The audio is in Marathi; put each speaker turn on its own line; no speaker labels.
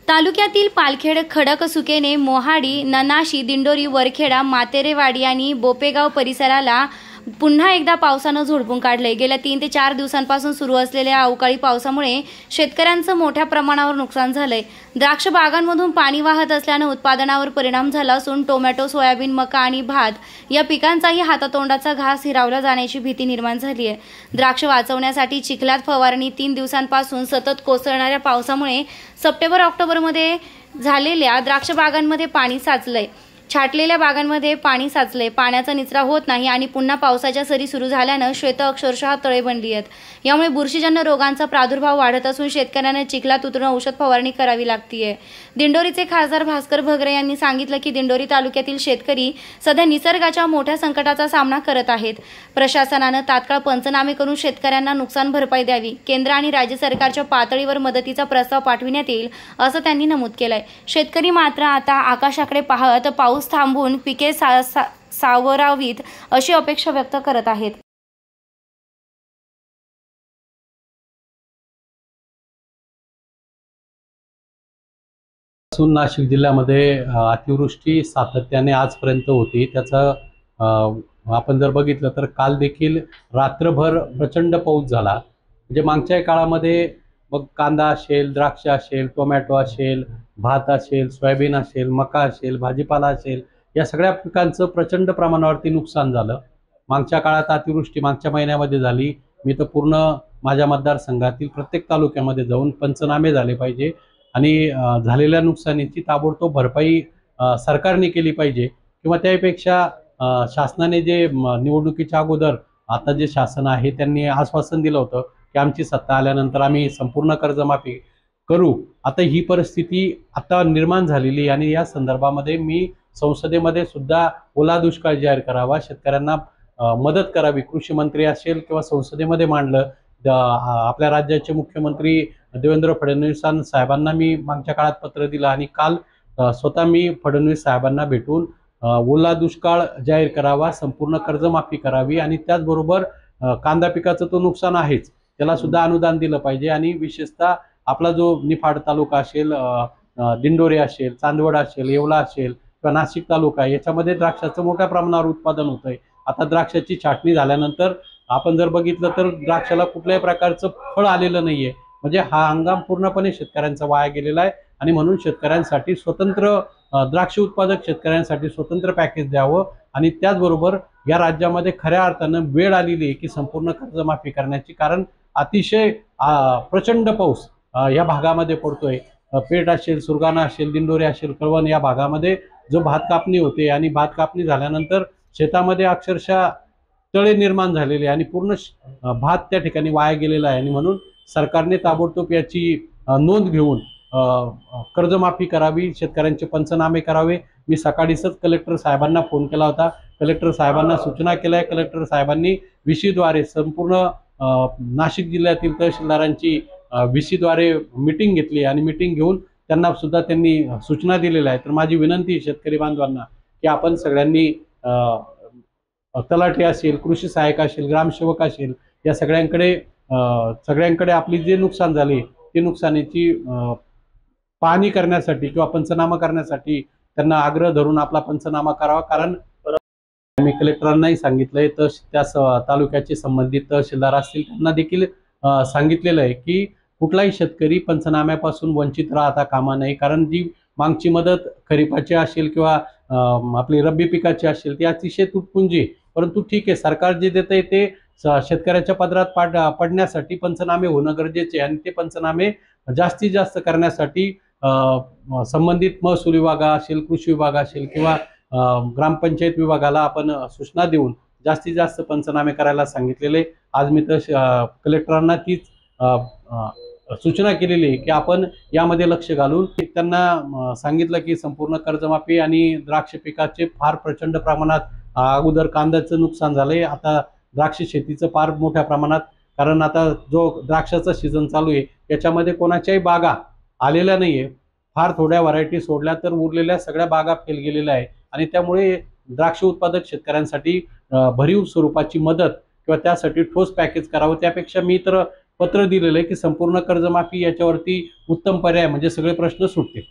तालुक्यातील पालखेड, खडकसुकेने, मोहाडी, ननाशी, दिंडोरी, वरखेडा, मातेरेवाडी आणि बोपेगाव परिसराला पुन्हा एकदा पावसानं झोडपून काढले। गेल्या 3 ते 4 दिवसांपासून सुरू असलेल्या अवकाळी पावसामुळे शेतकऱ्यांचं मोठ्या प्रमाणावर नुकसान झालंय। द्राक्ष बागांमधून पाणी वाहत असल्याने उत्पादनावर परिणाम झाला असून टोमॅटो, सोयाबीन, मका आणि भात या पिकांचाही हातातोंडाचा घास हिरावला जाण्याची भीती निर्माण झाली आहे। द्राक्ष वाचवण्यासाठी चिखलात फवारणी 3 दिवसांपासून सतत कोसळणाऱ्या पावसामुळे सप्टेंबर-ऑक्टोबरमध्ये झालेल्या द्राक्ष बागांमध्ये पाणी साचलंय। छाटलेल्या बागांमध्ये पाणी साचले, पाण्याचा निचरा होत नाही आणि पुन्हा पावसाच्या सरी सुरू झाल्यानं शेतं अक्षरशः तळे बनली आहेत। यामुळे बुरशीजन्य रोगांचा प्रादुर्भाव वाढत असून शेतकऱ्यांना चिखलात उतरून औषध फवारणी करावी लागतीये। दिंडोरीचे खासदार भास्कर भगरे यांनी सांगितलं की दिंडोरी तालुक्यातील शेतकरी सध्या निसर्गाच्या मोठ्या संकटाचा सामना करत आहेत। प्रशासनानं तात्काळ पंचनामे करून शेतकऱ्यांना नुकसान भरपाई द्यावी। केंद्र आणि राज्य सरकारच्या पातळीवर मदतीचा प्रस्ताव पाठविण्यात येईल असं त्यांनी नमूद केलंय। शेतकरी मात्र आता आकाशाकडे पाहत पाऊस थांबून पिके सावरावीत अशी अपेक्षा व्यक्त करत आहेत।
नाशिक जिल्ह्यामध्ये अतिवृष्टी सातत्याने आजपर्यंत होती। त्याचा आपण जर बघितलं तर काल देखील रात्रभर प्रचंड पाऊस झाला। म्हणजे मागच्या काळामध्ये मग कांदा असेल, द्राक्ष असेल, टोमॅटो असेल, भात असेल, सोयाबीन असेल, मका असेल, भाजीपाला असेल, या सगळ्या पिकांचं प्रचंड प्रमाणावरती नुकसान झालं। मागच्या काळात अतिवृष्टी मागच्या महिन्यामध्ये झाली। मी तर पूर्ण माझ्या मतदारसंघातील प्रत्येक तालुक्यामध्ये जाऊन पंचनामे झाले पाहिजे आणि झालेल्या नुकसानीची ताबडतोब भरपाई सरकारने केली पाहिजे किंवा त्यापेक्षा शासनाने जे निवडणुकीच्या अगोदर आता जे शासन आहे त्यांनी आश्वासन दिलं होतं की आमची सत्ता आल्यानंतर आम्ही संपूर्ण कर्जमाफी करू। आता ही परिस्थिती आता निर्माण झालेली आणि या संदर्भामध्ये मी संसदेमध्ये सुद्धा ओला दुष्काळ जाहीर करावा, शेतकऱ्यांना मदत करावी। कृषी मंत्री असेल किंवा संसदेमध्ये मांडलं। आपल्या राज्याचे मुख्यमंत्री देवेंद्र फडणवीस साहेबांना मी मागच्या काळात पत्र दिलं आणि काल स्वतः मी फडणवीस साहेबांना भेटून ओला दुष्काळ जाहीर करावा, संपूर्ण कर्जमाफी करावी आणि त्याचबरोबर कांदा पिकाचं तो नुकसान आहेच, त्याला सुद्धा अनुदान दिलं पाहिजे। आणि विशेषतः आपला जो निफाड तालुका असेल, दिंडोरी असेल, चांदवड असेल, येवला असेल किंवा नाशिक तालुका, याच्यामध्ये द्राक्षाचं मोठ्या प्रमाणावर उत्पादन होतंय। आता द्राक्षाची छाटणी झाल्यानंतर आपण जर बघितलं तर द्राक्षाला कुठल्याही प्रकारचं फळ आलेलं नाहीये। म्हणजे हा हंगाम पूर्णपणे शेतकऱ्यांचा वाया गेलेला आहे आणि म्हणून शेतकऱ्यांसाठी स्वतंत्र द्राक्ष उत्पादक शेतकऱ्यांसाठी स्वतंत्र पॅकेज द्यावं आणि त्याचबरोबर या राज्यामध्ये खऱ्या अर्थानं वेळ आलेली आहे की संपूर्ण कर्जमाफी करण्याची, कारण अतिशय प्रचंड पाऊस या भागामध्ये पडतोय। पेठ असेल, सुरगाणा असेल, दिंडोरी असेल, कळवण या भागामध्ये जो भात कापणी होते आणि भात कापणी झाल्यानंतर शेतामध्ये अक्षरशः तळे निर्माण झालेले आणि पूर्ण भात त्या ठिकाणी वाया गेलेला आहे आणि म्हणून सरकारने ताबडतोब याची नोंद घेऊन कर्जमाफी करावी, शेतकऱ्यांचे पंचनामे करावे। मी सकाळीच कलेक्टर साहेबांना फोन केला होता, कलेक्टर साहेबांना सूचना केल्या। कलेक्टर साहेबांनी VC द्वारे संपूर्ण नाशिक जिल्ह्यातील तहसीलदारांची VC द्वारे मीटिंग घेतली आणि मीटिंग घेऊन त्यांना सुद्धा त्यांनी सूचना दिलेल्या आहेत। तर माझी विनंती शेतकरी बांधवांना की आपण सगळ्यांनी तलाठी असेल, कृषी सहाय्यक असेल, ग्रामसेवक असेल, या सगळ्यांकडे आपली जे नुकसान झाले ते नुकसानीची पाहणी करण्यासाठी किंवा पंचनामा करण्यासाठी त्यांना आग्रह धरून आपला पंचनामा करावा। कारण मी कलेक्टरांनाही सांगितलंय, तर त्या तालुक्याचे संबंधित तहसीलदार असतील त्यांना देखील सांगितलेलं आहे की कुठलाही शेतकरी पंचनाम्यापासून वंचित राहता कामा नये। कारण जी मागची मदत खरीपाची असेल किंवा आपली रब्बी पिकाची असेल ती अतिशय तुटपुंजी, परंतु ठीक आहे, सरकार जे देतंय ते शेतकऱ्याच्या पदरात पडण्यासाठी पंचनामे होणं गरजेचे आणि ते पंचनामे जास्तीत जास्त करण्यासाठी संबंधित महसूल विभाग असेल, कृषी विभाग असेल किंवा ग्रामपंचायत विभागाला आपण सूचना देऊन जास्तीत जास्त पंचनामे करायला सांगितलेले। आज मी तर कलेक्टरांना तीच सूचना केलेली आहे की आपण यामध्ये लक्ष घालून त्यांना सांगितलं की संपूर्ण कर्जमाफी आणि द्राक्ष पिकाचे फार प्रचंड प्रमाणात अगोदर कांद्याचं नुकसान झालंय, आता द्राक्ष शेतीचं फार मोठ्या प्रमाणात, कारण आता जो द्राक्षाचा सीझन चालू आहे त्याच्यामध्ये कोणाच्याही बागा आलेल्या नाहीये। फार थोड्या व्हरायटी सोडल्या तर उरलेल्या सगळ्या बागा फेल गेलेल्या आहे आणि त्यामुळे द्राक्ष उत्पादक शेतकऱ्यांसाठी भरीव स्वरूपाची मदत किंवा त्यासाठी ठोस पॅकेज करावं। त्यापेक्षा मी तर पत्र दिलेलं आहे की संपूर्ण कर्जमाफी याच्यावरती उत्तम पर्याय म्हणजे सगळे प्रश्न सुटतील.